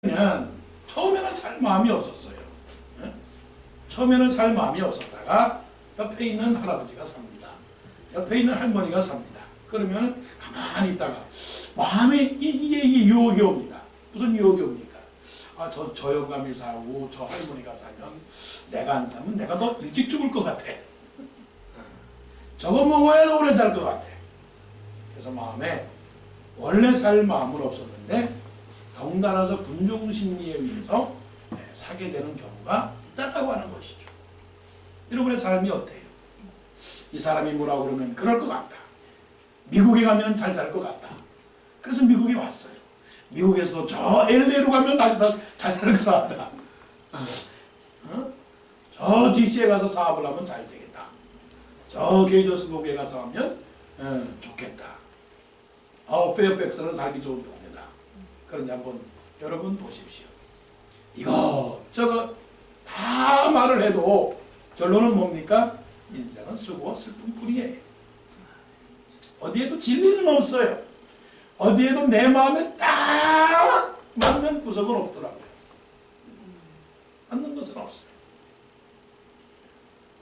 그냥 처음에는 살 마음이 없었어요. 예? 처음에는 살 마음이 없었다가 옆에 있는 할아버지가 삽니다. 옆에 있는 할머니가 삽니다. 그러면 가만히 있다가 마음에 이게 유혹이 옵니다. 무슨 유혹이 옵니까? 아, 저 영감이 사고 저 할머니가 사면 내가 안 사면 내가 더 일찍 죽을 것 같아. 저거 먹어야 오래 살 것 같아. 그래서 마음에 원래 살 마음은 없었는데 덩달아서 군중심리에 의해서 사게 되는 경우가 있다고 하는 것이죠. 여러분의 삶이 어때요? 이 사람이 뭐라고 그러면 그럴 것 같다. 미국에 가면 잘 살 것 같다. 그래서 미국에 왔어요. 미국에서 저 LA로 가면 잘 살 것 같다. 저 DC에 가서 사업을 하면 잘 되겠다. 저 게이더스burg에 가서 하면 좋겠다. 페어팩스는 살기 좋은 동네다. 그런데 한번 여러분 보십시오. 이것저것 다 말을 해도 결론은 뭡니까? 인생은 수고 슬픔뿐이에요. 어디에도 진리는 없어요. 어디에도 내 마음에 딱 맞는 구석은 없더라고요. 맞는 것은 없어요.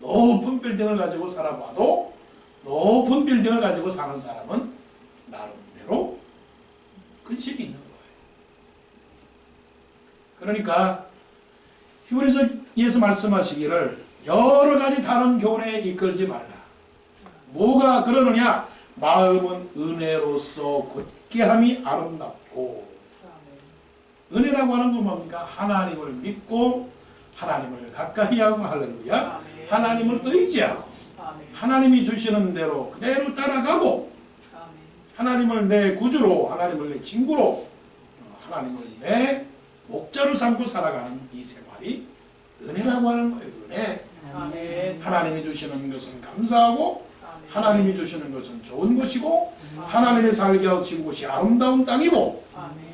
높은 빌딩을 가지고 살아봐도 높은 빌딩을 가지고 사는 사람은 나름대로 근심이 있는 거예요. 그러니까 히브리서에서 말씀하시기를 여러 가지 다른 교훈에 이끌지 말라. 뭐가 그러느냐? 마음은 은혜로서 굳게함이 아름답고, 은혜라고 하는 건 뭡니까? 하나님을 믿고 하나님을 가까이 하고, 할렐루야, 하나님을 의지하고 하나님이 주시는 대로 그대로 따라가고, 하나님을 내 구주로, 하나님을 내 친구로, 하나님을 내 목자로 삼고 살아가는 이 생활이 은혜라고 하는 거예요. 은혜. 아멘. 하나님이 주시는 것은 감사하고, 아멘. 하나님이 주시는 것은 좋은 것이고, 아멘. 하나님이 살게 하신 곳이 아름다운 땅이고, 아멘.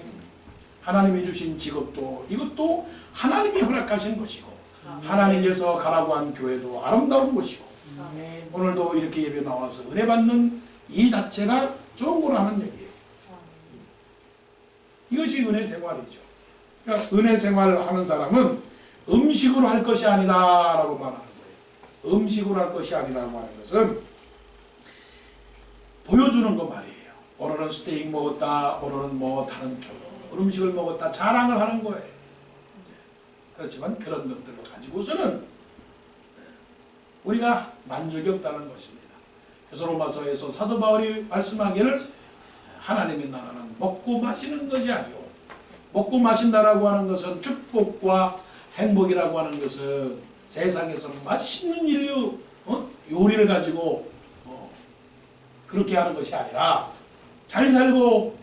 하나님이 주신 직업도 이것도 하나님이 허락하신 것이고, 아멘. 하나님께서 가라고 한 교회도 아름다운 곳이고, 아멘. 오늘도 이렇게 예배 나와서 은혜 받는 이 자체가 좋은 거라는 얘기예요. 이것이 은혜 생활이죠. 그러니까 은혜 생활을 하는 사람은 음식으로 할 것이 아니다 라고 말하는 거예요. 음식으로 할 것이 아니라고 하는 것은 보여주는 거 말이에요. 오늘은 스테이크 먹었다, 오늘은 뭐 다른 좋은 음식을 먹었다, 자랑을 하는 거예요. 그렇지만 그런 것들을 가지고서는 우리가 만족이 없다는 것입니다. 그래서 로마서에서 사도 바울이 말씀하기를 하나님의 나라는 먹고 마시는 것이 아니오. 먹고 마신다라고 하는 것은 축복과 행복이라고 하는 것은 세상에서 맛있는 인류 요리를 가지고 그렇게 하는 것이 아니라, 잘 살고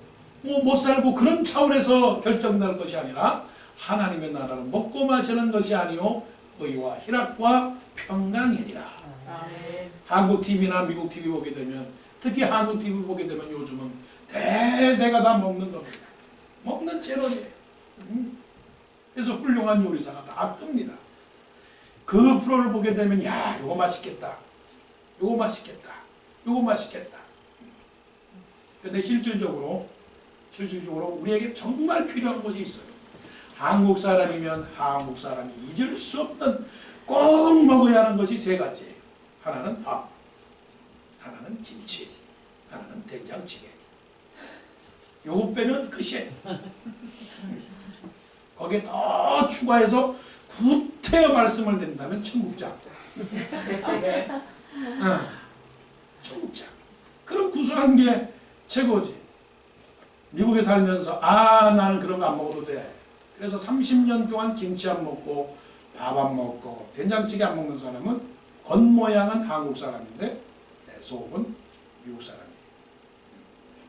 못 살고 그런 차원에서 결정될 것이 아니라, 하나님의 나라는 먹고 마시는 것이 아니요 의와 희락과 평강이니라. 한국 TV나 미국 TV 보게 되면, 특히 한국 TV 보게 되면 요즘은 대세가 다 먹는 겁니다. 먹는 채널이에요. 그래서 훌륭한 요리사가 다 뜹니다. 그 프로를 보게 되면 야, 이거 맛있겠다, 이거 맛있겠다, 이거 맛있겠다. 근데 실질적으로 우리에게 정말 필요한 것이 있어요. 한국 사람이면 한국 사람이 잊을 수 없는, 꼭 먹어야 하는 것이 세 가지예요. 하나는 밥, 하나는 김치, 하나는 된장찌개. 요거 빼면 끝이에요. 거기에 더 추가해서 구태여 말씀을 댄다면 청국장. 청국장. 그런 구수한 게 최고지. 미국에 살면서 나는 그런 거 안 먹어도 돼. 그래서 30년 동안 김치 안 먹고 밥 안 먹고 된장찌개 안 먹는 사람은 겉모양은 한국 사람인데 속은 미국 사람이에요.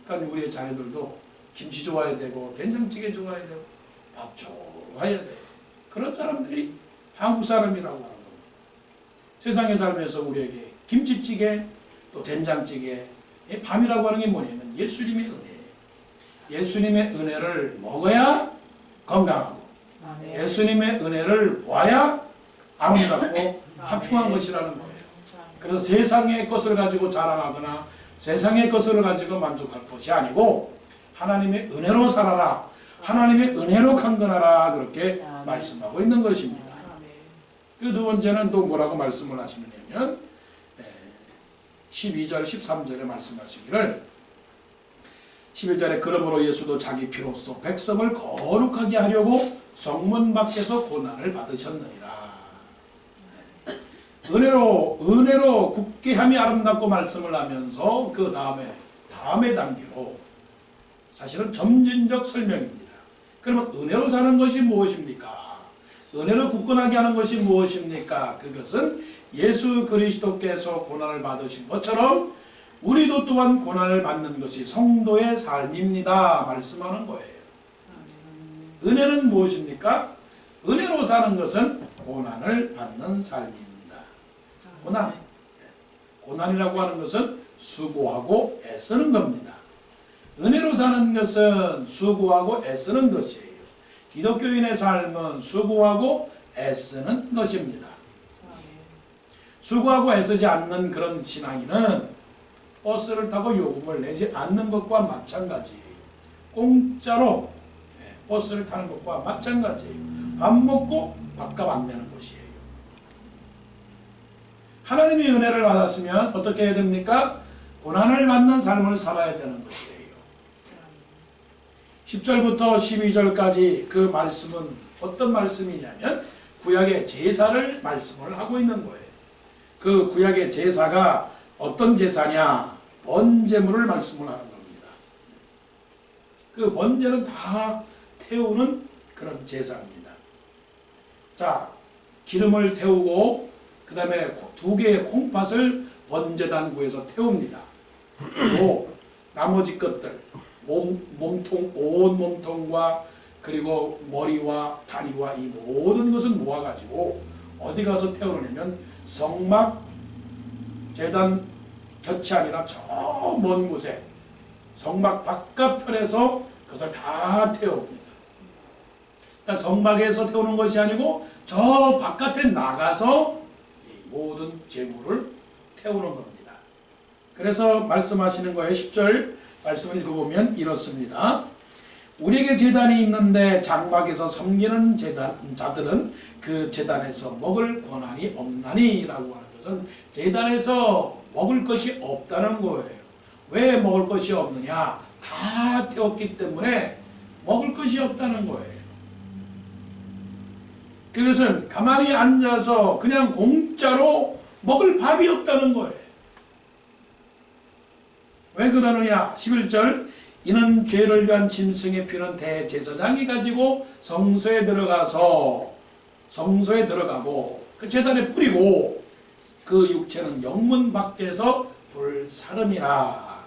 그러니까 우리의 자녀들도 김치 좋아해야 되고 된장찌개 좋아해야 되고 밥 좋아해야 돼. 그런 사람들이 한국 사람이라고 하는 겁니다. 세상에 살면서 우리에게 김치찌개 또 된장찌개, 밤이라고 하는 게 뭐냐면 예수님의 은혜예요. 예수님의 은혜를 먹어야 건강하고, 예수님의 은혜를 보아야 아름답고 화평한 것이라는 거예요. 그래서 세상의 것을 가지고 자랑하거나 세상의 것을 가지고 만족할 것이 아니고 하나님의 은혜로 살아라. 하나님의 은혜로 강건하라 그렇게 아멘. 말씀하고 있는 것입니다. 그 두 번째는 또 뭐라고 말씀을 하시느냐면 12절 13절에 말씀하시기를 11절에 그러므로 예수도 자기 피로써 백성을 거룩하게 하려고 성문 밖에서 고난을 받으셨느니라. 은혜로 굳게 함이 아름답고 말씀을 하면서 그 다음의 단계로 사실은 점진적 설명입니다. 그러면 은혜로 사는 것이 무엇입니까? 은혜로 굳건하게 하는 것이 무엇입니까? 그것은 예수 그리스도께서 고난을 받으신 것처럼 우리도 또한 고난을 받는 것이 성도의 삶입니다. 말씀하는 거예요. 은혜는 무엇입니까? 은혜로 사는 것은 고난을 받는 삶입니다. 고난이라고 하는 것은 수고하고 애쓰는 겁니다. 은혜로 사는 것은 수고하고 애쓰는 것이에요. 기독교인의 삶은 수고하고 애쓰는 것입니다. 수고하고 애쓰지 않는 그런 신앙인은 버스를 타고 요금을 내지 않는 것과 마찬가지예요. 공짜로 버스를 타는 것과 마찬가지예요. 밥 먹고 밥값 안 내는 것이에요. 하나님의 은혜를 받았으면 어떻게 해야 됩니까? 고난을 받는 삶을 살아야 되는 것이에요. 10절부터 12절까지 그 말씀은 어떤 말씀이냐면 구약의 제사를 말씀을 하고 있는 거예요. 그 구약의 제사가 어떤 제사냐? 번제물을 말씀을 하는 겁니다. 그 번제는 다 태우는 그런 제사입니다. 자, 기름을 태우고 그 다음에 2개의 콩팥을 번제단구에서 태웁니다. 그리고 나머지 것들 몸통, 온 몸통과 그리고 머리와 다리와 이 모든 것은 모아가지고 어디 가서 태우느냐면 성막 제단 곁이 아니라 저 먼 곳에 성막 바깥편에서 그것을 다 태웁니다. 그러니까 성막에서 태우는 것이 아니고 저 바깥에 나가서 이 모든 제물을 태우는 겁니다. 그래서 말씀하시는 거예요. 10절 말씀을 읽어보면 이렇습니다. 우리에게 제단이 있는데 장막에서 섬기는 자들은 그 제단에서 먹을 권한이 없나니 라고 하는 것은 제단에서 먹을 것이 없다는 거예요. 왜 먹을 것이 없느냐? 다 태웠기 때문에 먹을 것이 없다는 거예요. 그것은 가만히 앉아서 그냥 공짜로 먹을 밥이 없다는 거예요. 왜 그러느냐? 11절 이는 죄를 위한 짐승의 피는 대제사장이 가지고 성소에 들어가고 그 제단에 뿌리고 그 육체는 영문 밖에서 불사름이라.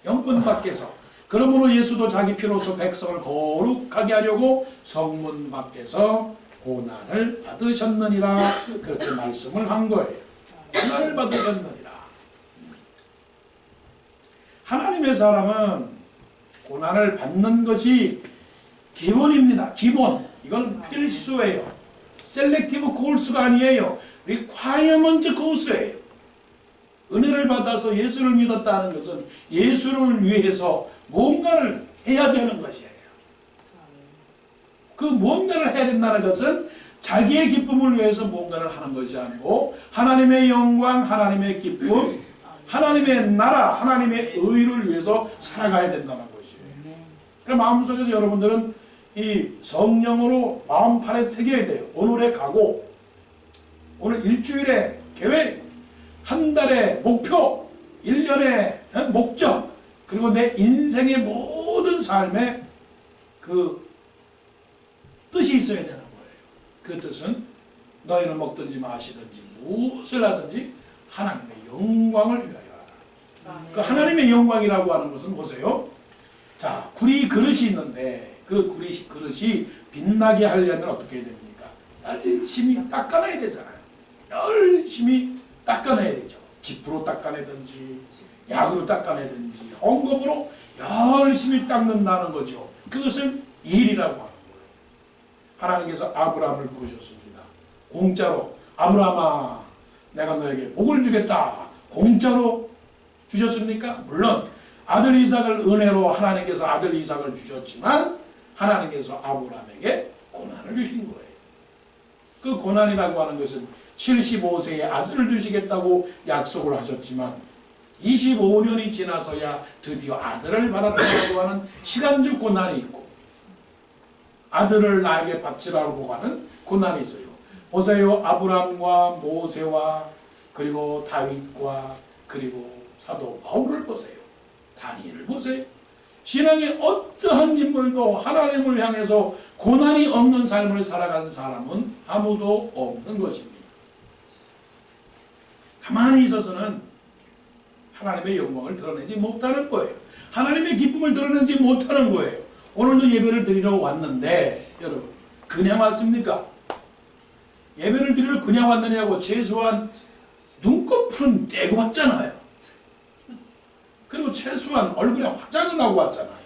영문 밖에서. 그러므로 예수도 자기 피로서 백성을 거룩하게 하려고 성문 밖에서 고난을 받으셨느니라. 그렇게 말씀을 한 거예요. 고난을 받으셨느니라. 하나님의 사람은 고난을 받는 것이 기본입니다. 기본. 이건 필수예요. 셀렉티브 코र्스가 아니에요. 리콰이어먼트 코र्스예요. 은혜를 받아서 예수를 믿었다는 것은 예수를 위해서 뭔가를 해야 되는 것이에요. 그 뭔가를 해야 된다는 것은 자기의 기쁨을 위해서 뭔가를 하는 것이 아니고 하나님의 영광, 하나님의 기쁨, 하나님의 나라, 하나님의 의를 위해서 살아가야 된다는 것이에요. 그럼 마음속에서 여러분들은 이 성령으로 마음판에 새겨야 돼요. 오늘의 각오, 오늘 일주일의 계획, 한 달의 목표, 1년의 목적, 그리고 내 인생의 모든 삶에 그 뜻이 있어야 되는 거예요. 그 뜻은 너희는 먹든지 마시든지 무엇을 하든지 하나님의 영광을 위하여 하라. 그 하나님의 영광이라고 하는 것은 보세요. 자, 구리 그릇이 있는데 그 그릇이 빛나게 하려면 어떻게 해야 됩니까? 열심히 닦아내야 되잖아요. 열심히 닦아내야 되죠. 지프로 닦아내든지 약으로 닦아내든지 헝겊으로 열심히 닦는다는 거죠. 그것을 일이라고 하는 거예요. 하나님께서 아브라함을 부르셨습니다. 공짜로 아브라함아 내가 너에게 복을 주겠다. 공짜로 주셨습니까? 물론 아들 이삭을 은혜로 하나님께서 아들 이삭을 주셨지만 하나님께서 아브라함에게 고난을 주신 거예요. 그 고난이라고 하는 것은 75세에 아들을 주시겠다고 약속을 하셨지만 25년이 지나서야 드디어 아들을 받았다고 하는 시간적 고난이 있고 아들을 나에게 바치라고 하는 고난이 있어요. 보세요. 아브라함과 모세와 그리고 다윗과 그리고 사도 바울을 보세요. 다니엘을 보세요. 신앙의 어떠한 인물도 하나님을 향해서 고난이 없는 삶을 살아가는 사람은 아무도 없는 것입니다. 가만히 있어서는 하나님의 영광을 드러내지 못하는 거예요. 하나님의 기쁨을 드러내지 못하는 거예요. 오늘도 예배를 드리러 왔는데 여러분 그냥 왔습니까? 예배를 드리러 그냥 왔느냐고 최소한 눈꺼풀은 떼고 왔잖아요. 그리고 최소한 얼굴에 화장은 하고 왔잖아요.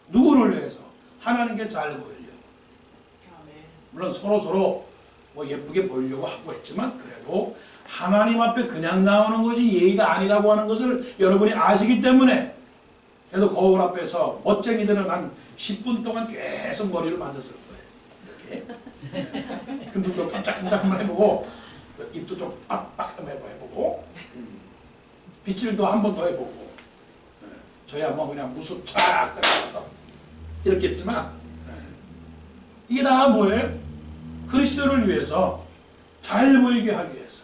누구를 위해서? 하나님께 잘 보이려고. 물론 서로 뭐 예쁘게 보이려고 하고 했지만 그래도 하나님 앞에 그냥 나오는 것이 예의가 아니라고 하는 것을 여러분이 아시기 때문에 그래도 거울 앞에서 멋쟁이들은 한 10분 동안 계속 머리를 만졌을 거예요. 이렇게. 그 눈도 깜짝깜짝 한번 해보고 입도 좀 빡빡 한번 해보고 빗질도 한 번 더 해보고 저야 뭐 그냥 무릎 쫙 들어가서 이렇게 했지만 이게 다 뭐예요? 그리스도를 위해서 잘 보이게 하기 위해서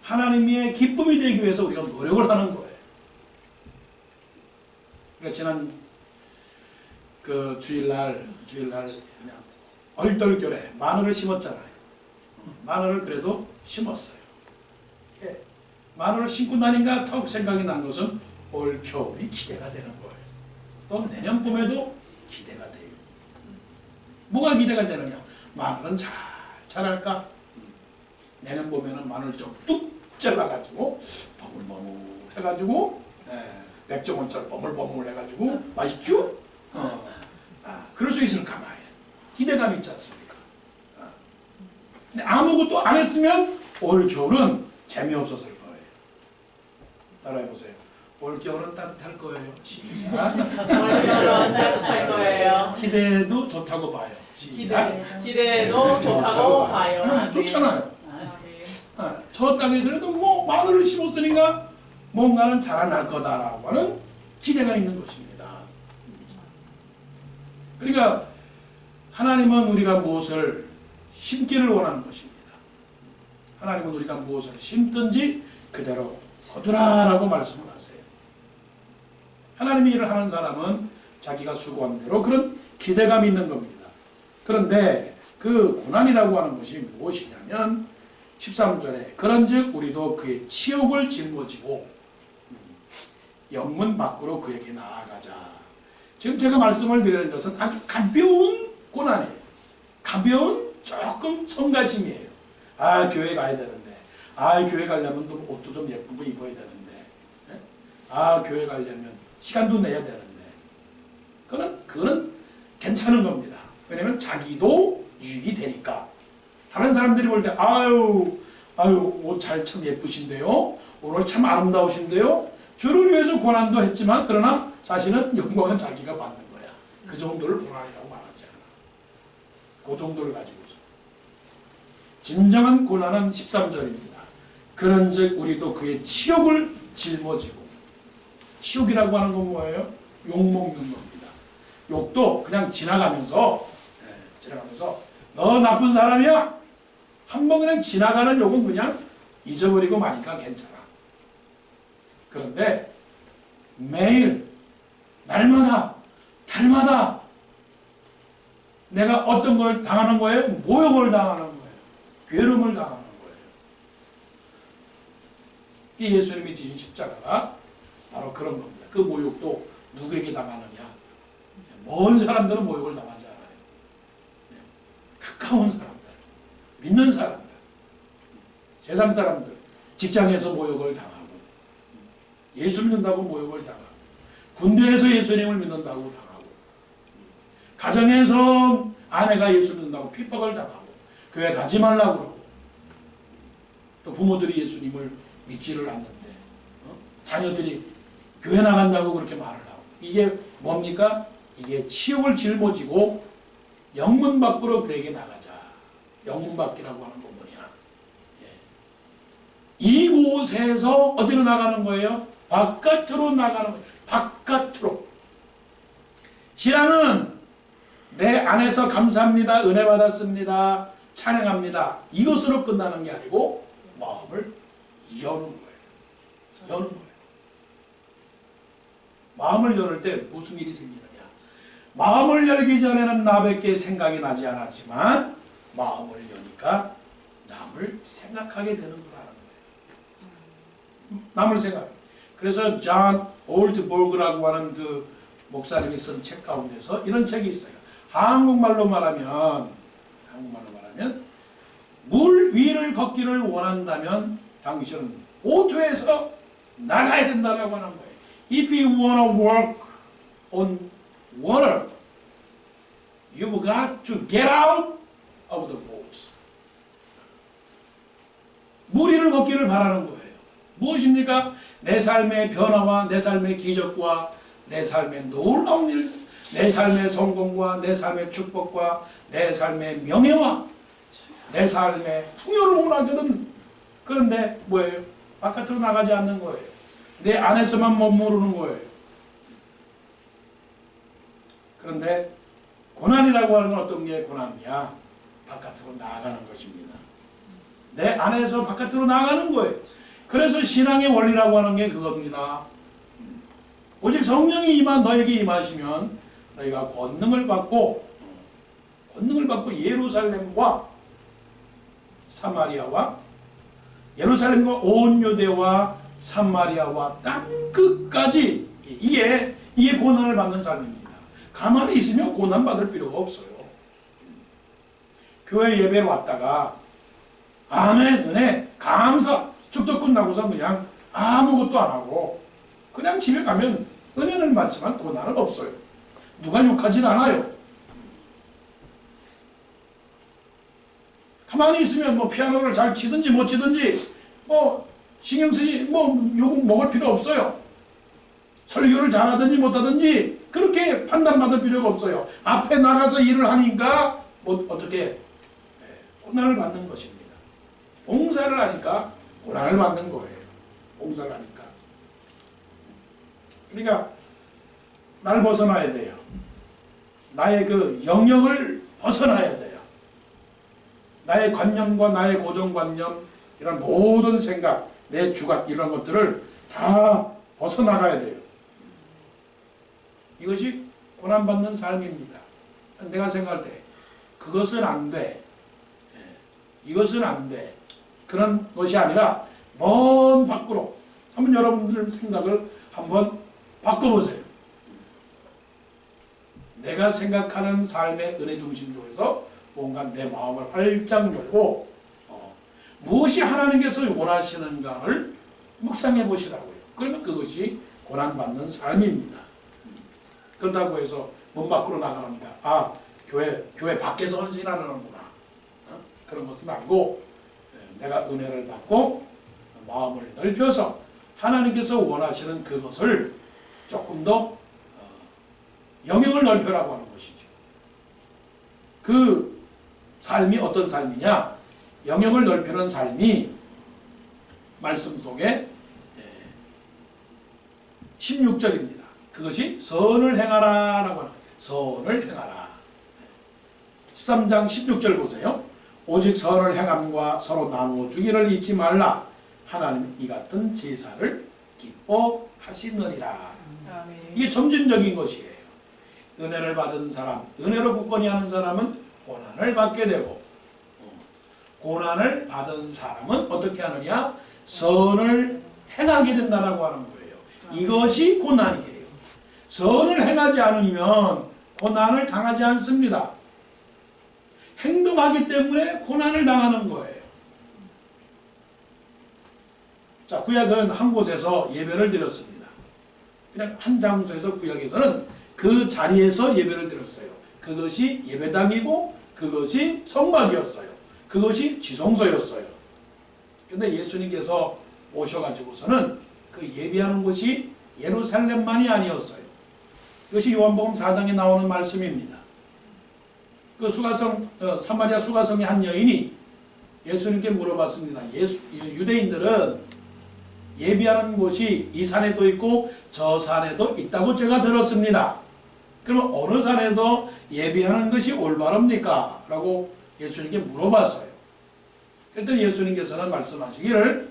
하나님의 기쁨이 되기 위해서 우리가 노력을 하는 거예요. 그러니까 지난 그 주일날 그냥 얼떨결에 마늘을 심었잖아요. 마늘을 그래도 심었어요. 예. 마늘을 심고 나니까 턱 생각이 난 것은 올 겨울이 기대가 되는 거예요. 또 내년 봄에도 기대가 돼요. 뭐가 기대가 되느냐? 마늘은 잘 자랄까? 내년 봄에는 마늘 좀 뚝 잘라가지고 버물버물 해가지고 백종원처럼 버물버물 해가지고 맛있죠? 그럴 수 있을까 말이에요. 기대감 있지 않습니까? 근데 아무것도 안 했으면 올 겨울은 재미없었을 거예요. 따라해보세요. 올 겨울은 따뜻할 거예요. 시작. 올 겨울은 따뜻할 거예요. 기대도 좋다고 봐요. 시작. 기대도 좋다고 봐요. 좋잖아요. 저 땅에 그래도 뭐 마늘을 심었으니까 뭔가는 자라날 거다라고 하는 기대가 있는 것입니다. 그러니까 하나님은 우리가 무엇을 심기를 원하는 것입니다. 하나님은 우리가 무엇을 심든지 그대로 거두라라고 말씀을 하세요. 하나님의 일을 하는 사람은 자기가 수고한 대로 그런 기대감이 있는 겁니다. 그런데 그 고난이라고 하는 것이 무엇이냐면 13절에 그런즉 우리도 그의 치욕을 짊어지고 영문 밖으로 그에게 나아가자. 지금 제가 말씀을 드리는 것은 아주 가벼운 고난이에요. 가벼운 조금 성가심이에요. 아 교회 가야 되는데 교회 가려면 또 옷도 좀 예쁜 거 입어야 되는데 교회 가려면 시간도 내야 되는데 그거는 괜찮은 겁니다. 왜냐하면 자기도 유익이 되니까. 다른 사람들이 볼 때 옷 잘 참 예쁘신데요. 오늘 참 아름다우신데요. 주를 위해서 고난도 했지만 그러나 사실은 영광은 자기가 받는 거야. 그 정도를 고난이라고 말하지 않아. 그 정도를 가지고서. 진정한 고난은 13절입니다. 그런즉 우리도 그의 치욕을 짊어지고. 치욕이라고 하는 건 뭐예요? 욕먹는 겁니다. 욕도 그냥 지나가면서 너 나쁜 사람이야. 한번 그냥 지나가는 욕은 그냥 잊어버리고 마니까 괜찮아. 그런데 매일 날마다 달마다 내가 어떤 걸 당하는 거예요? 모욕을 당하는 거예요. 괴로움을 당하는 거예요. 이 예수님이 지신 십자가가 바로 그런 겁니다. 그 모욕도 누구에게 당하느냐? 먼 사람들은 모욕을 당하지 않아요. 가까운 사람들, 믿는 사람들, 세상 사람들, 직장에서 모욕을 당하고, 예수 믿는다고 모욕을 당하고, 군대에서 예수님을 믿는다고 당하고, 가정에서 아내가 예수 믿는다고 핍박을 당하고, 교회 가지 말라고 그러고, 또 부모들이 예수님을 믿지를 않는데, 자녀들이 교회 나간다고 그렇게 말을 하고, 이게 뭡니까? 이게 치욕을 짊어지고 영문 밖으로 그에게 나가자. 영문 밖이라고 하는 건 뭐냐? 예. 이곳에서 어디로 나가는 거예요? 바깥으로 나가는 거예요. 바깥으로. 신앙은 내 안에서 감사합니다. 은혜 받았습니다. 찬양합니다. 이것으로 끝나는 게 아니고 마음을 여는 거예요. 여는 거예요. 마음을 열을 때 무슨 일이 생기느냐? 마음을 열기 전에는 나밖에 생각이 나지 않았지만 마음을 여니까 남을 생각하게 되는 거라는 거예요. 남을 생각. 그래서 존 올트보그라고 하는 그 목사님이 쓴 책 가운데서 이런 책이 있어요. 한국말로 말하면 물 위를 걷기를 원한다면 당신은 보트에서 나가야 된다라고 하는 거예요. If you want to walk on water, you've got to get out of the boat. 물 위를 걷기를 바라는 거예요. 무엇입니까? 내 삶의 변화와 내 삶의 기적과 내 삶의 놀라운 일, 내 삶의 성공과 내 삶의 축복과 내 삶의 명예와 내 삶의 풍요를 원하거든. 그런데 뭐예요? 바깥으로 나가지 않는 거예요. 내 안에서만 머무르는 거예요. 그런데 고난이라고 하는 건 어떤 게 고난이냐? 바깥으로 나아가는 것입니다. 내 안에서 바깥으로 나가는 거예요. 그래서 신앙의 원리라고 하는 게 그겁니다. 오직 성령이 너에게 임하시면 너희가 권능을 받고 예루살렘과 사마리아와 예루살렘과 온 유대와 사마리아와 땅 끝까지 이게 고난을 받는 삶입니다. 가만히 있으면 고난 받을 필요가 없어요. 교회 예배로 왔다가 아멘, 은혜, 감사, 축도 끝나고서 그냥 아무것도 안 하고 그냥 집에 가면 은혜는 받지만 고난은 없어요. 누가 욕하진 않아요. 가만히 있으면 뭐 피아노를 잘 치든지 못 치든지 뭐 신경 쓰지 욕 먹을 필요 없어요. 설교를 잘하든지 못하든지 그렇게 판단받을 필요가 없어요. 앞에 나가서 일을 하니까 어떻게 고난을 받는 것입니다. 봉사를 하니까 고난을 받는 거예요. 봉사를 하니까. 그러니까 날 벗어나야 돼요. 나의 그 영역을 벗어나야 돼요. 나의 관념과 나의 고정관념 이런 모든 생각, 내 주관 이런 것들을 다 벗어나가야 돼요. 이것이 고난받는 삶입니다. 내가 생각할 때 그것은 안 돼. 이것은 안 돼. 그런 것이 아니라 먼 밖으로 한번 여러분들 생각을 한번 바꿔보세요. 내가 생각하는 삶의 은혜 중심 쪽에서 뭔가 내 마음을 활짝 열고 무엇이 하나님께서 원하시는가를 묵상해 보시라고요. 그러면 그것이 고난받는 삶입니다. 그렇다고 해서 문 밖으로 나가니까 교회 밖에서 헌신하는구나. 그런 것은 아니고 내가 은혜를 받고 마음을 넓혀서 하나님께서 원하시는 그것을 조금 더 영역을 넓혀라고 하는 것이죠. 그 삶이 어떤 삶이냐? 영역을 넓히는 삶이 말씀 속에 16절입니다. 그것이 선을 행하라 라고 하는 거예요. 선을 행하라. 13장 16절 보세요. 오직 선을 행함과 서로 나누어 주기를 잊지 말라. 하나님은 이 같은 제사를 기뻐하시느니라. 이게 점진적인 것이에요. 은혜를 받은 사람, 은혜로 굳건히 하는 사람은 고난을 받게 되고 고난을 받은 사람은 어떻게 하느냐? 선을 행하게 된다라고 하는 거예요. 이것이 고난이에요. 선을 행하지 않으면 고난을 당하지 않습니다. 행동하기 때문에 고난을 당하는 거예요. 자, 구약은 한 곳에서 예배를 드렸습니다. 그냥 한 장소에서 구약에서는 그 자리에서 예배를 드렸어요. 그것이 예배당이고 그것이 성막이었어요. 그것이 지성소였어요. 그런데 예수님께서 오셔가지고서는 그 예배하는 곳이 예루살렘만이 아니었어요. 이것이 요한복음 4장에 나오는 말씀입니다. 그 사마리아 수가성의 한 여인이 예수님께 물어봤습니다. 유대인들은 예배하는 곳이 이 산에도 있고 저 산에도 있다고 제가 들었습니다. 그러면 어느 산에서 예배하는 것이 올바릅니까? 라고 예수님께 물어봤어요. 그랬더니 예수님께서는 말씀하시기를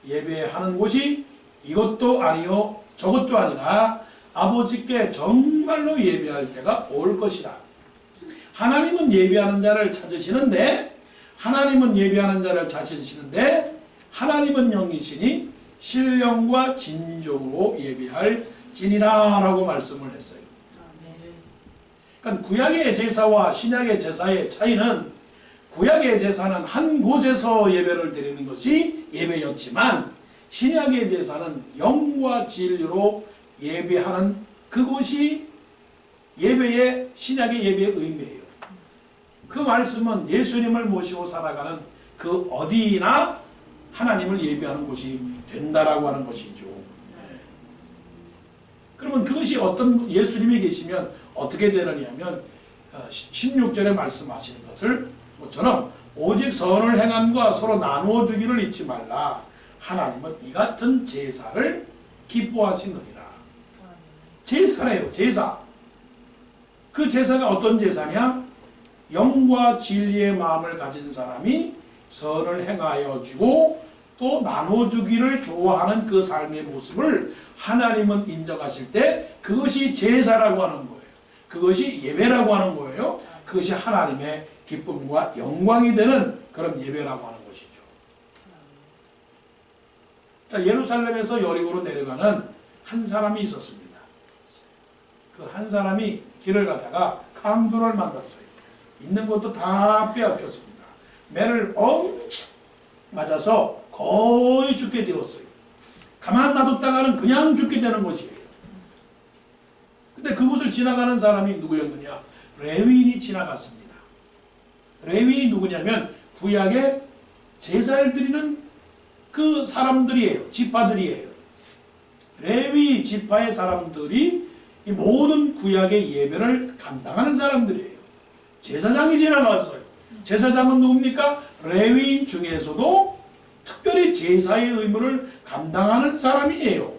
예배하는 곳이 이것도 아니요 저것도 아니라 아버지께 정말로 예배할 때가 올 것이다. 하나님은 예배하는 자를 찾으시는데 하나님은 영이시니 신령과 진정으로 예배할 지니라 라고 말씀을 했어요. 그러니까 구약의 제사와 신약의 제사의 차이는 구약의 제사는 한 곳에서 예배를 드리는 것이 예배였지만 신약의 제사는 영과 진리로 예배하는 그곳이 예배의 신약의 예배의 의미예요. 그 말씀은 예수님을 모시고 살아가는 그 어디나 하나님을 예배하는 곳이 된다라고 하는 것이죠. 그러면 그것이 어떤 예수님이 계시면 어떻게 되느냐면 16절에 말씀하시는 것처럼 오직 선을 행함과 서로 나누어 주기를 잊지 말라. 하나님은 이 같은 제사를 기뻐하시느니라. 제사래요. 제사. 그 제사가 어떤 제사냐? 영과 진리의 마음을 가진 사람이 선을 행하여 주고 또 나눠주기를 좋아하는 그 삶의 모습을 하나님은 인정하실 때 그것이 제사라고 하는 거예요. 그것이 예배라고 하는 거예요. 그것이 하나님의 기쁨과 영광이 되는 그런 예배라고 하는 것이죠. 자, 예루살렘에서 여리고로 내려가는 한 사람이 있었습니다. 그 한 사람이 길을 가다가 강도를 만났어요. 있는 것도 다 빼앗겼습니다. 매를 엄청 맞아서 거의 죽게 되었어요. 가만 놔뒀다가는 그냥 죽게 되는 것이에요. 근데 그곳을 지나가는 사람이 누구였느냐? 레위인이 지나갔습니다. 레위인이 누구냐면 구약에 제사를 드리는 그 사람들이에요. 지파들이에요. 레위 지파의 사람들이 이 모든 구약의 예배를 감당하는 사람들이에요. 제사장이 지나갔어요. 제사장은 누굽니까? 레위인 중에서도 특별히 제사의 의무를 감당하는 사람이에요.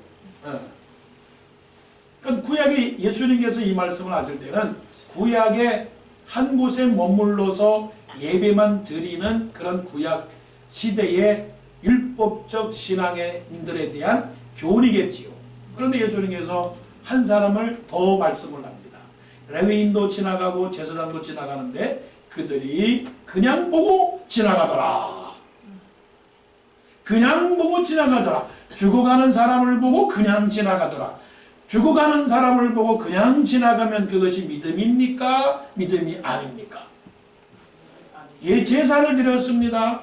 그러니까 구약에 예수님께서 이 말씀을 하실 때는 구약의 한 곳에 머물러서 예배만 드리는 그런 구약 시대의 율법적 신앙인들에 대한 교훈이겠지요. 그런데 예수님께서 한 사람을 더 말씀을 합니다. 레위인도 지나가고 제사장도 지나가는데 그들이 그냥 보고 지나가더라. 그냥 보고 지나가더라. 죽어가는 사람을 보고 그냥 지나가더라. 죽어가는 사람을 보고 그냥 지나가면 그것이 믿음입니까? 믿음이 아닙니까? 예, 제사를 드렸습니다.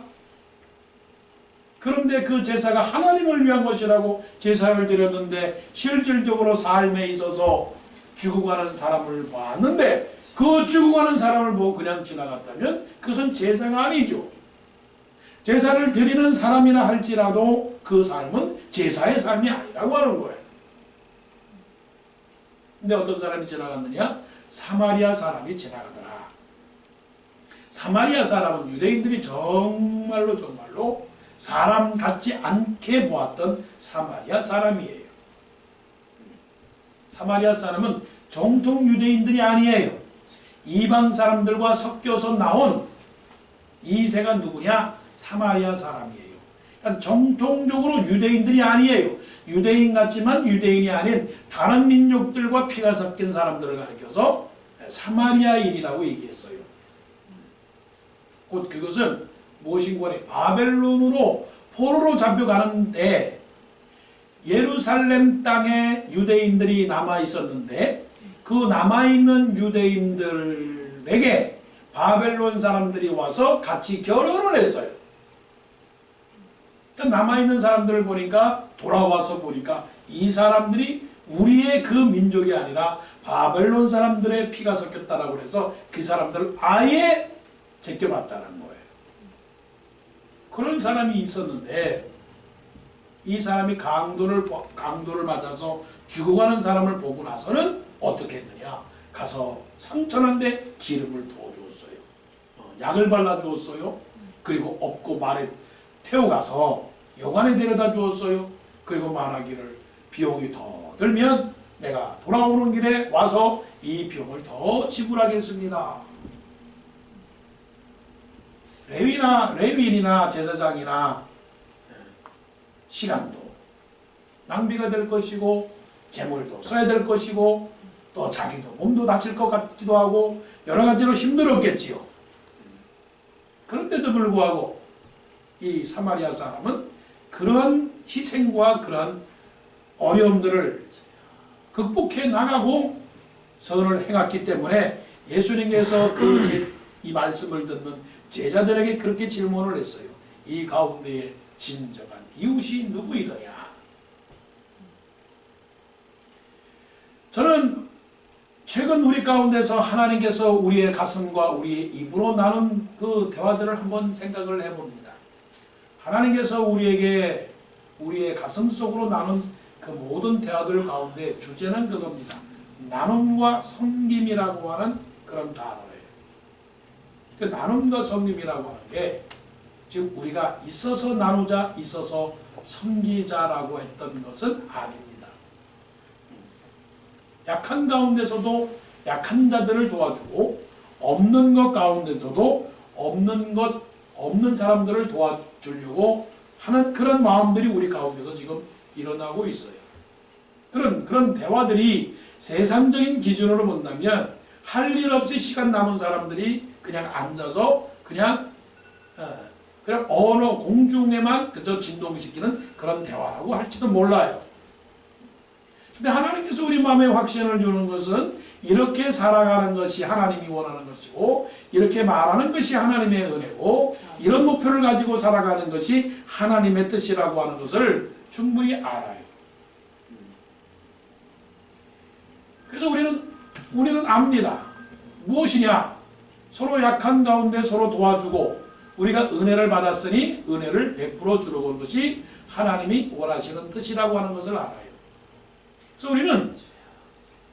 그런데 그 제사가 하나님을 위한 것이라고 제사를 드렸는데 실질적으로 삶에 있어서 죽어가는 사람을 봤는데 그 죽어가는 사람을 보고 그냥 지나갔다면 그것은 제사가 아니죠. 제사를 드리는 사람이라 할지라도 그 삶은 제사의 삶이 아니라고 하는 거예요. 근데 어떤 사람이 지나갔느냐? 사마리아 사람이 지나가더라. 사마리아 사람은 유대인들이 정말로 사람 같지 않게 보았던 사마리아 사람이에요. 사마리아 사람은 정통 유대인들이 아니에요. 이방 사람들과 섞여서 나온 이세가 누구냐? 사마리아 사람이에요. 그러니까 정통적으로 유대인들이 아니에요. 유대인 같지만 유대인이 아닌 다른 민족들과 피가 섞인 사람들을 가리켜서 사마리아인이라고 얘기했어요. 곧 그것은 무엇인고래 바벨론으로 포로로 잡혀가는데 예루살렘 땅에 유대인들이 남아 있었는데 그 남아있는 유대인들에게 바벨론 사람들이 와서 같이 결혼을 했어요. 남아있는 사람들을 보니까 돌아와서 보니까 이 사람들이 우리의 그 민족이 아니라 바벨론 사람들의 피가 섞였다라고 해서 그 사람들을 아예 제껴놨다는 거예요. 그런 사람이 있었는데 이 사람이 강도를 맞아서 죽어가는 사람을 보고 나서는 어떻게 했느냐? 가서 상천한데 기름을 부어주었어요. 약을 발라주었어요. 그리고 업고 말에 태워가서 영안에 데려다 주었어요. 그리고 말하기를 비용이 더 들면 내가 돌아오는 길에 와서 이 비용을 더 지불하겠습니다. 레위인이나 제사장이나 시간도 낭비가 될 것이고 재물도 써야 될 것이고 또 자기도 몸도 다칠 것 같기도 하고 여러 가지로 힘들었겠지요. 그런데도 불구하고 이 사마리아 사람은 그런 희생과 그런 어려움들을 극복해 나가고 선을 행했기 때문에 예수님께서 이 말씀을 듣는 제자들에게 그렇게 질문을 했어요. 이 가운데에 진정한 이웃이 누구이더냐? 저는 최근 우리 가운데서 하나님께서 우리의 가슴과 우리의 입으로 나눈 그 대화들을 한번 생각을 해봅니다. 하나님께서 우리에게 우리의 가슴 속으로 나눈 그 모든 대화들 가운데 주제는 그겁니다. 나눔과 섬김이라고 하는 그런 단어예요. 그 나눔과 섬김이라고 하는 게 지금 우리가 있어서 나누자, 있어서 섬기자라고 했던 것은 아닙니다. 약한 가운데서도 약한 자들을 도와주고 없는 것 가운데서도 없는 사람들을 도와주려고 하는 그런 마음들이 우리 가운데서 지금 일어나고 있어요. 그런 대화들이 세상적인 기준으로 본다면 할 일 없이 시간 남은 사람들이 그냥 앉아서 그냥 언어 공중에만 그저 진동시키는 그런 대화라고 할지도 몰라요. 근데 하나님께서 우리 마음에 확신을 주는 것은 이렇게 살아가는 것이 하나님이 원하는 것이고 이렇게 말하는 것이 하나님의 은혜고 이런 목표를 가지고 살아가는 것이 하나님의 뜻이라고 하는 것을 충분히 알아요. 그래서 우리는 압니다. 무엇이냐? 서로 약한 가운데 서로 도와주고 우리가 은혜를 받았으니 은혜를 베풀어 주는 것이 하나님이 원하시는 뜻이라고 하는 것을 알아요. 그래서 우리는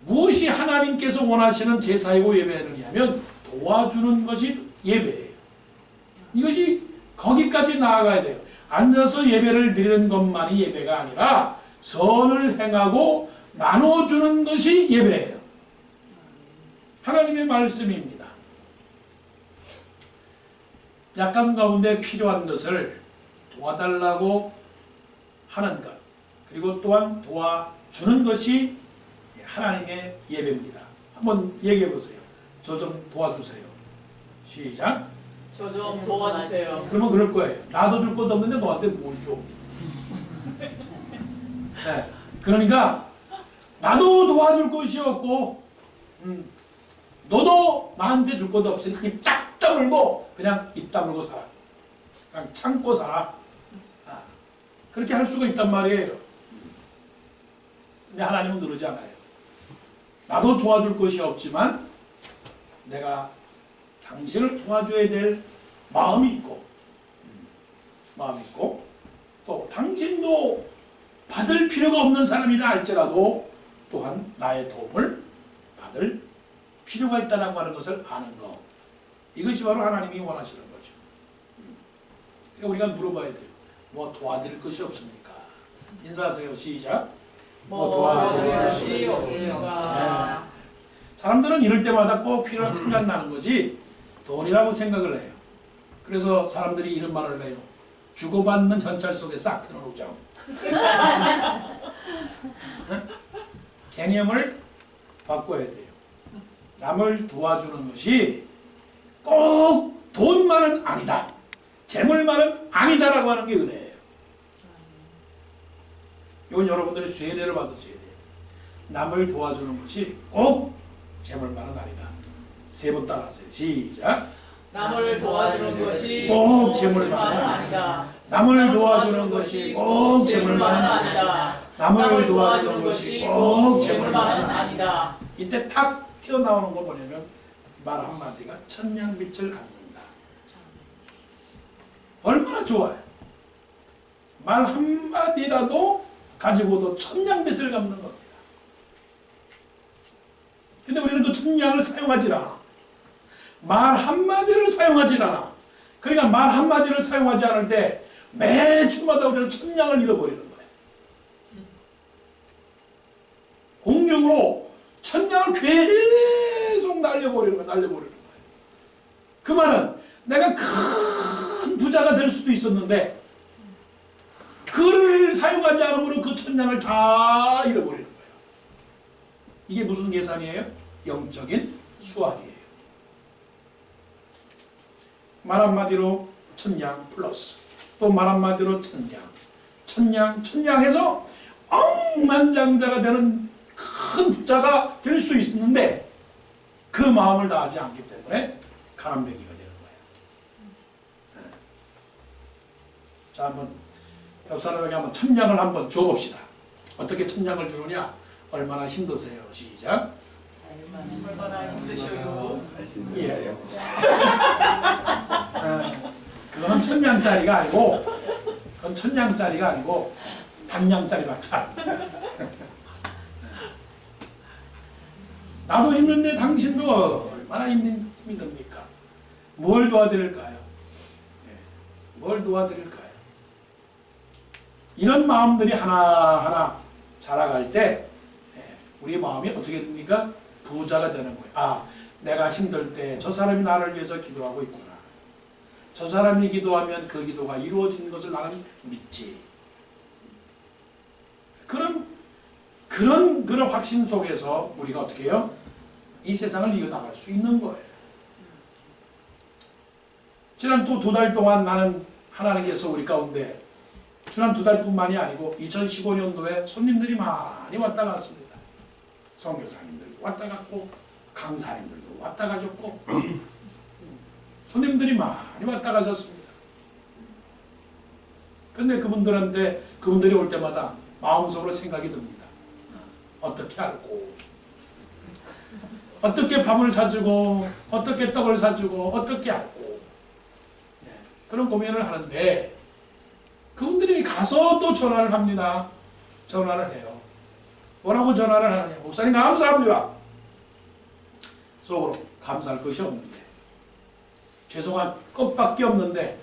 무엇이 하나님께서 원하시는 제사이고 예배느냐면 도와주는 것이 예배예요. 이것이 거기까지 나아가야 돼요. 앉아서 예배를 드리는 것만이 예배가 아니라 선을 행하고 나눠주는 것이 예배예요. 하나님의 말씀입니다. 약간 가운데 필요한 것을 도와달라고 하는 것, 그리고 또한 도와주는 것이 하나님의 예배입니다. 한번 얘기해 보세요. 저 좀 도와주세요. 시작. 저 좀 도와주세요. 그러면 그럴 거예요. 나도 줄 것도 없는데 너한테 뭘 줘? 네. 그러니까 나도 도와줄 것이 없고 너도 나한테 줄 것도 없으니 입 딱 다물고 그냥 입 다물고 살아. 그냥 참고 살아. 그렇게 할 수가 있단 말이에요. 근데 하나님은 그러지 않아요. 나도 도와줄 것이 없지만 내가 당신을 도와줘야 될 마음이 있고 또 당신도 받을 필요가 없는 사람이라 할지라도 또한 나의 도움을 받을 필요가 있다는 것을 아는 것. 이것이 바로 하나님이 원하시는 거죠. 그러니까 우리가 물어봐야 돼요. 뭐 도와드릴 것이 없습니까? 인사하세요. 시작. 뭐 도와드릴 것이 없습니까? 사람들은 이럴 때마다 꼭 필요한 생각나는 거지 돈이라고 생각을 해요. 그래서 사람들이 이런 말을 해요. 주고받는 현찰 속에 싹 들어놓자. 개념을 바꿔야 돼요. 남을 도와주는 것이 꼭 돈만은 아니다. 재물만은 아니다라고 하는 게 은혜예요. 이건 여러분들이 세례를 받으셔야 돼요. 남을 도와주는 것이 꼭 재물만은 아니다. 세 번 따라하세요. 시작. 남을 도와주는 것이 꼭 재물만은 아니다. 남을 도와주는 것이 꼭 재물만은 아니다. 남을 도와주는 것이 꼭 재물만은 아니다. 이때 탁 튀어나오는 거 뭐냐면 말 한마디가 천냥빛을 갖는다. 얼마나 좋아요. 말 한마디라도 가지고도 천냥빛을 갚는 겁니다. 근데 우리는 그 천냥을 사용하지 않아. 말 한마디를 사용하지 않아. 그러니까 말 한마디를 사용하지 않을 때 매주마다 우리는 천냥을 잃어버리는 거예요. 공중으로 천냥을 계속 날려버리는 거예요. 그 말은 내가 큰 부자가 될 수도 있었는데 그를 사용하지 않으므로 그 천냥을 다 잃어버리는 거예요. 이게 무슨 계산이에요? 영적인 수학이에요. 말 한마디로 천냥 플러스 또 말 한마디로 천냥 해서 억만장자가 되는 큰 부자가 될 수 있는데 그 마음을 다하지 않기 때문에 가난뱅이가 되는 거예요. 자, 한번 옆 사람에게 한번 천냥을 한번 줘봅시다. 어떻게 천냥을 주느냐? 얼마나 힘드세요? 시작. 얼마나 힘드셔요. 예. 그건 천냥짜리가 아니고, 반냥짜리밖에 안 돼. 나도 힘든데 당신도 얼마나 힘이 듭니까? 뭘 도와드릴까요? 뭘 도와드릴까요? 이런 마음들이 하나하나 자라갈 때 우리 마음이 어떻게 됩니까? 부자가 되는 거예요. 아, 내가 힘들 때 저 사람이 나를 위해서 기도하고 있구나. 저 사람이 기도하면 그 기도가 이루어지는 것을 나는 믿지. 그런 확신 속에서 우리가 어떻게 해요? 이 세상을 이겨나갈 수 있는 거예요. 지난 또 2달 동안 나는 하나님께서 우리 가운데 지난 2달뿐만이 아니고 2015년도에 손님들이 많이 왔다 갔습니다. 선교사님들도 왔다 갔고 강사님들도 왔다 가셨고 손님들이 많이 왔다 가셨습니다. 근데 그분들이 올 때마다 마음속으로 생각이 듭니다. 어떻게 할고, 어떻게 밥을 사주고, 어떻게 떡을 사주고, 어떻게 할고, 그런 고민을 하는데 그분들이 가서 또 전화를 합니다. 전화를 해요. 뭐라고 전화를 하느냐? 목사님 감사합니다. 속으로 감사할 것이 없는데, 죄송한 것밖에 없는데,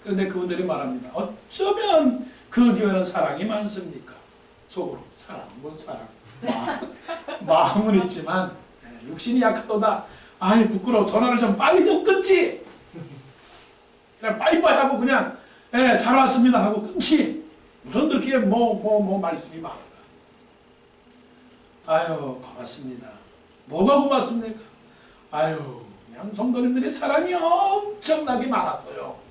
그런데 그분들이 말합니다. 어쩌면 그 교회는 사랑이 많습니까? 속으로 사랑은 사랑. 마음은 있지만 육신이 약하도다. 아이 부끄러워. 전화를 좀 빨리 좀 끊지. 그냥 빠이빠이 하고 그냥 잘 왔습니다 하고 끊지. 무슨 그렇게 말씀이 많은가. 아유 고맙습니다. 뭐가 고맙습니까? 아유 그냥 성도님들의 사랑이 엄청나게 많았어요.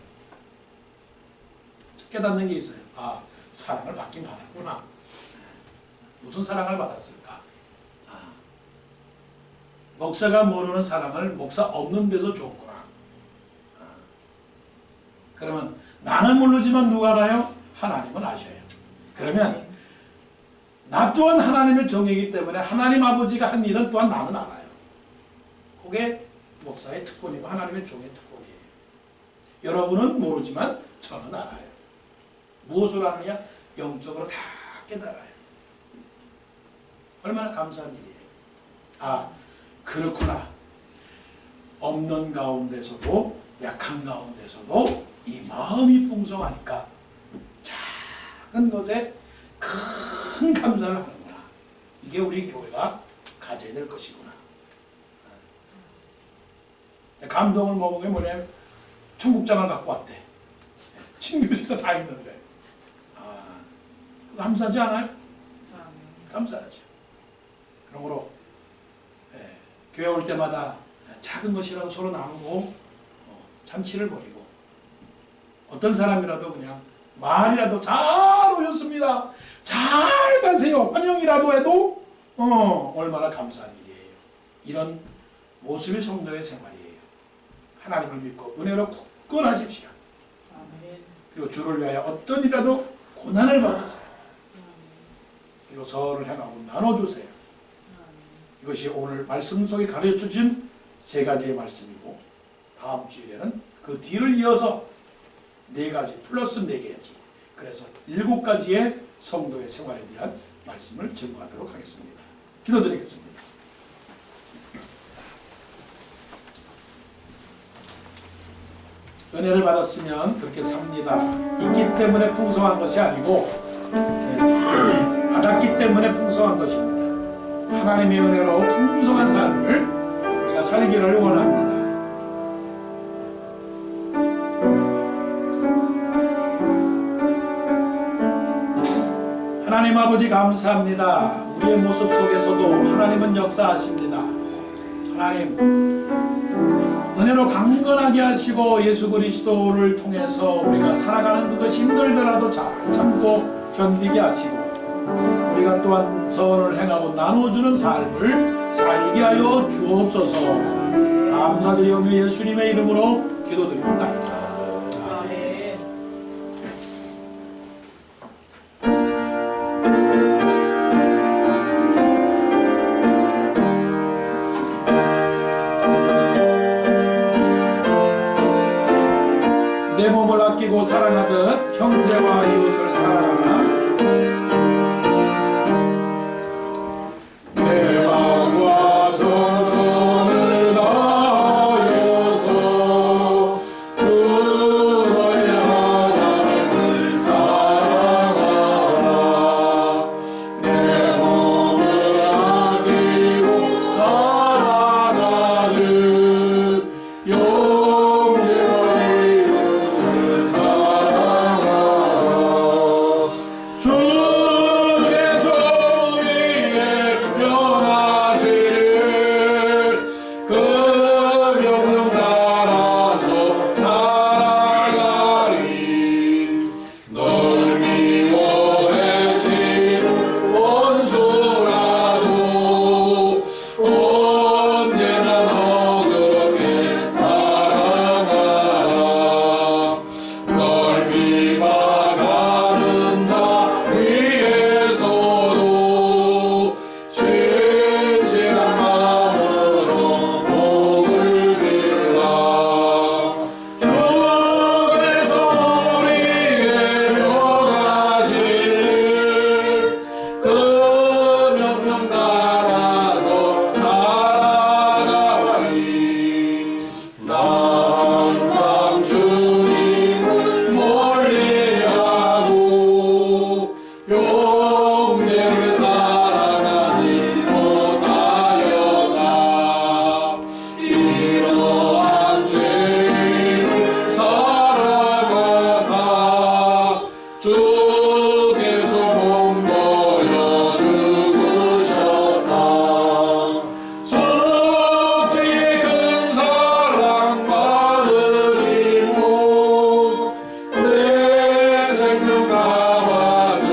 깨닫는 게 있어요. 아, 사랑을 받긴 받았구나. 무슨 사랑을 받았을까? 목사가 모르는 사랑을 목사 없는 데서 줬구나. 그러면 나는 모르지만 누가 알아요? 하나님은 아셔요. 그러면 나 또한 하나님의 종이기 때문에 하나님 아버지가 한 일은 또한 나는 알아요. 그게 목사의 특권이고 하나님의 종의 특권이에요. 여러분은 모르지만 저는 알아요. 무엇을 아느냐? 영적으로 다 깨달아요. 얼마나 감사한 일이에요. 아, 그렇구나. 없는 가운데서도 약한 가운데서도 이 마음이 풍성하니까 작은 것에 큰 감사를 하는구나. 이게 우리 교회가 가져야 될 것이구나. 감동을 먹은 게 뭐냐면 청국장을 갖고 왔대. 친구 식사 다 있는데. 감사하지 않아요? 감사하죠. 그러므로 교회 올 때마다 작은 것이라도 서로 나누고 잔치를 벌이고 어떤 사람이라도 그냥 말이라도 잘 오셨습니다. 잘 가세요. 환영이라도 해도 얼마나 감사한 일이에요. 이런 모습이 성도의 생활이에요. 하나님을 믿고 은혜로 굳건하십시오. 그리고 주를 위하여 어떤 일이라도 고난을 받으세요. 그리고 서를 행하고 나눠주세요. 이것이 오늘 말씀 속에 가르쳐주신 3가지의 말씀이고 다음 주일에는 그 뒤를 이어서 4가지 플러스 4개지. 그래서 7가지의 성도의 생활에 대한 말씀을 증거하도록 하겠습니다. 기도드리겠습니다. 은혜를 받았으면 그렇게 삽니다. 있기 때문에 풍성한 것이 아니고 받았기 때문에 풍성한 것입니다. 하나님의 은혜로 풍성한 삶을 우리가 살기를 원합니다. 하나님 아버지 감사합니다. 우리의 모습 속에서도 하나님은 역사하십니다. 하나님 은혜로 강건하게 하시고 예수 그리스도를 통해서 우리가 살아가는 그것이 힘들더라도 잘 참고 견디게 하시고 우리가 또한 선을 행하고 나눠주는 삶을 살게 하여 주옵소서. 감사드리오며 예수님의 이름으로 기도드리옵나이다. 아멘. 내 몸을 아끼고 사랑하듯 형제와 이웃을 사랑하라. 내 마음과 정성을 다하여서 주 너의 하나님을 사랑하라. 내 몸을 아끼고 사랑하듯 형제와 이웃을 사랑하라. 주께서 우리에게 명하시를 그 명령 따라서 살아가리. 널 미워해 치는 원수라도 언제나 너 그렇게 사랑하라. 널 비방하는 자 위에서도 진실한 마음으로 목을 빌라. 주께서 우리에게 명하시는 그 명령 따라서 살아가리. 나 항상 주님을 멀리하고 형제를 사랑하지 못하여가 이러한 죄인을 살아가사 주께서 몸버려 죽으셨다. 속죄의 큰 사랑 받으리고 내 생명 남아줘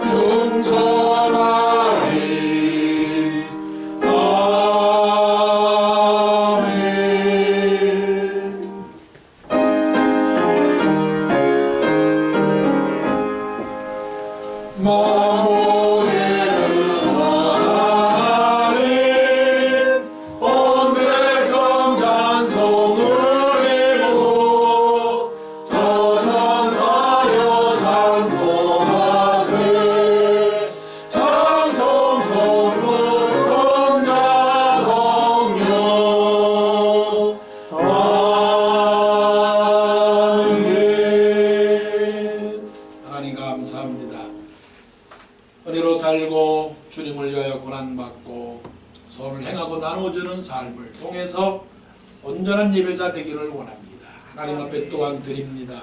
충성하리. 아멘. 만국의 원하리 온 백성 찬송을 이루고 저 천사여 찬송하세. 찬송 성문 성자 성령 아멘. 하나님 감사합니다. 은혜로 살고 주님을 위하여 고난받고 선을 행하고 나눠주는 삶을 통해서 온전한 예배자 되기를 원합니다. 하나님 앞에 또한 드립니다.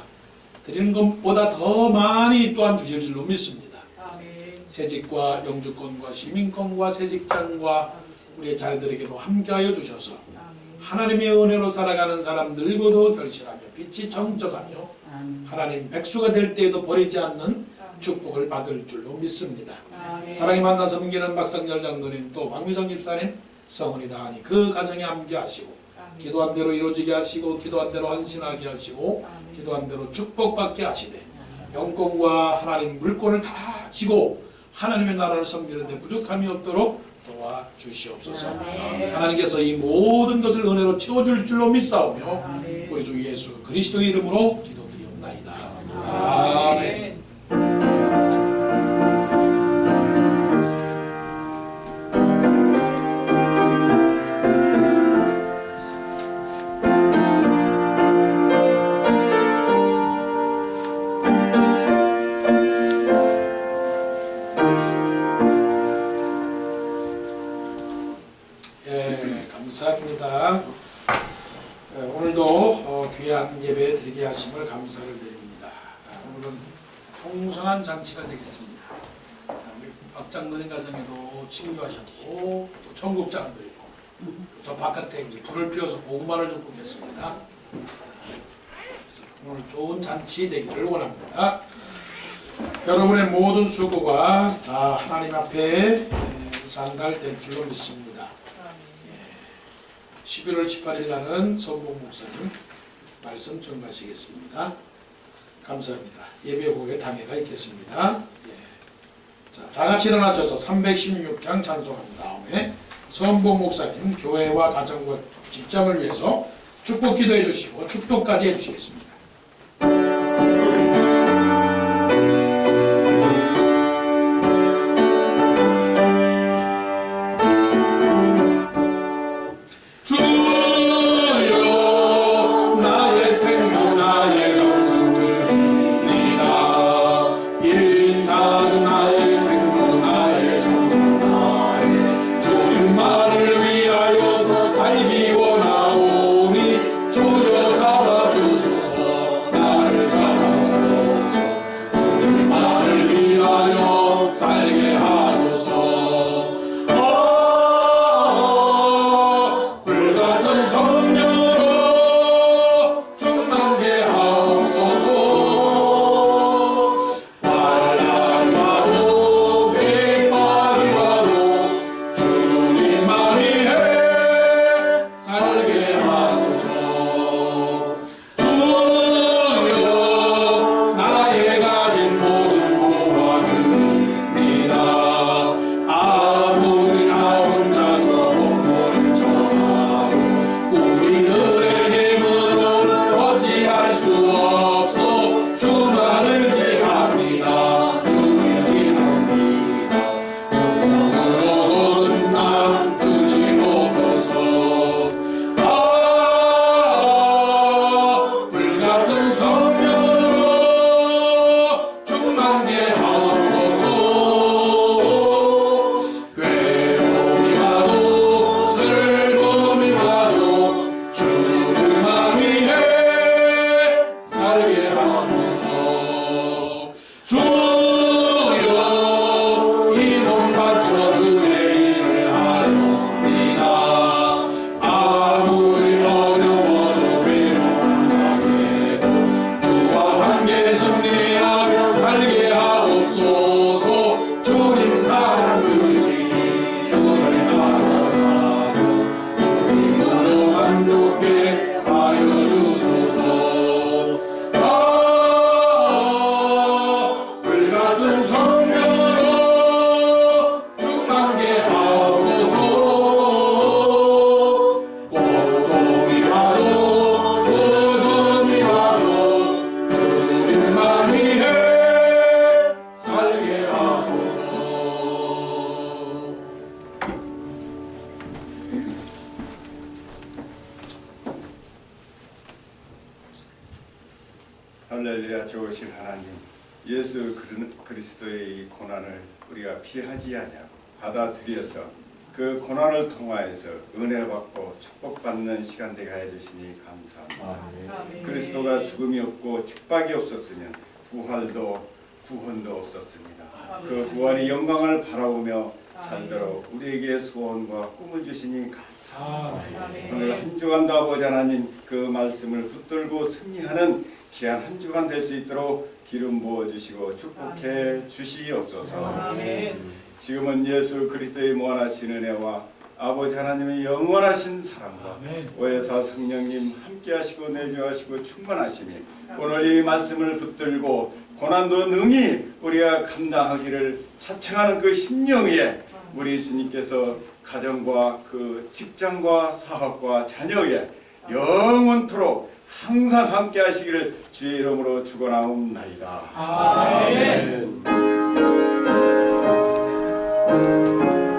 드리는 것보다 더 많이 또한 주실 줄로 믿습니다. 아멘. 새직과 영주권과 시민권과 새직장과 우리의 자녀들에게도 함께하여 주셔서 하나님의 은혜로 살아가는 사람 늙어도 결실하며 빛이 정적하며 하나님 백수가 될 때에도 버리지 않는 축복을 받을 줄로 믿습니다. 아멘. 사랑이 만나 섬기는 박상열 장로님 또 박미성 집사님 성은이 다하니 그 가정에 함께하시고 기도한 대로 이루어지게 하시고 기도한 대로 헌신하게 하시고 기도한 대로 축복받게 하시되 영권과 하나님 물권을 다 지고 하나님의 나라를 섬기는데 부족함이 없도록 도와주시옵소서. 하나님께서 이 모든 것을 은혜로 채워줄 줄로 믿사오며 우리 주 예수 그리스도의 이름으로 기도드리옵나이다. 아멘. 오늘도 귀한 예배 드리게 하심을 감사를 드립니다. 오늘은 풍성한 잔치가 되겠습니다. 우리 박장로님 가정에도 친교하셨고 또 청국장도 있고 저 바깥에 이제 불을 피워서 고구마를 좀 굽겠습니다. 오늘 좋은 잔치 되기를 원합니다. 여러분의 모든 수고가 다 하나님 앞에 상달될 줄로 믿습니다. 11월 18일 날은 서봉 목사님 말씀 전하시겠습니다. 감사합니다. 예배 후에 당회가 있겠습니다. 자, 다 같이 일어나셔서 316장 찬송한 다음에 서봉 목사님 교회와 가정과 직장을 위해서 축복 기도해 주시고 축도까지 해 주시겠습니다. 할렐루야. 좋으신 하나님, 예수 그리스도의 이 고난을 우리가 피하지 아니하고 받아들여서 그 고난을 통하여서 은혜 받고 축복받는 시간 되게 해주시니 감사합니다. 아멘. 그리스도가 죽음이 없고 축박이 없었으면 구원도 없었습니다. 그 구원의 영광을 바라보며 살도록 우리에게 소원과 꿈을 주시니 감사합니다. 오늘 한 주간도 아버지 하나님 그 말씀을 붙들고 승리하는 귀한 한 주간 될 수 있도록 기름 부어주시고 축복해 주시옵소서. 아멘. 지금은 예수 그리스도의 무한하신 은혜와 아버지 하나님의 영원하신 사랑과 아멘. 오해사 성령님 함께하시고 내주하시고 충만하시니 오늘 이 말씀을 붙들고 고난도 능히 우리가 감당하기를 자청하는 그 심령 위에 우리 주님께서 가정과 그 직장과 사업과 자녀에 영원토록 항상 함께 하시기를 주의 이름으로 축원하옵나이다. 아멘. 아멘.